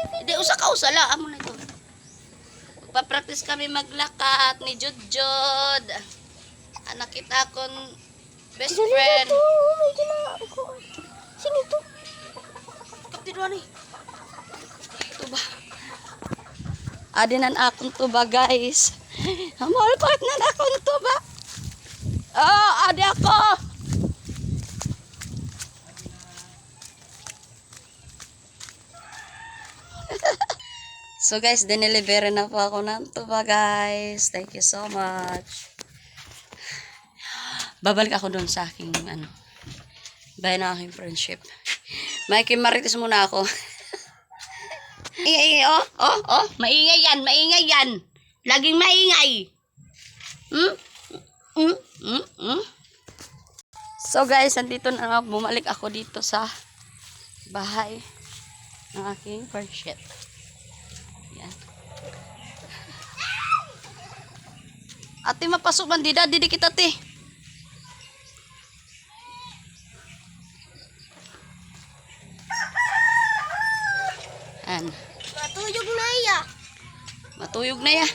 Hindi, usa ka usala. Amo na ito. Magpa-practice kami maglakat ni Judjod. Anak kita akong best friend. May ginagawa. Sino ito? Kaptinuan eh. Tuba. Adinan akong tuba, guys. Malpat na akong tuba. Oh, adi ako. So guys, dineliver na po ako ng tuba, guys. Thank you so much. Babalik ako doon sa aking bayan ng aking friendship. Mikey Marites muna ako. Maingay yan. Laging maingay. So guys, andito na nga, bumalik ako dito sa bahay ng aking friendship. Yan. Ate, mapasok man dida, didi kita, ate. An. Matuyog na iya. Matuyog na ya.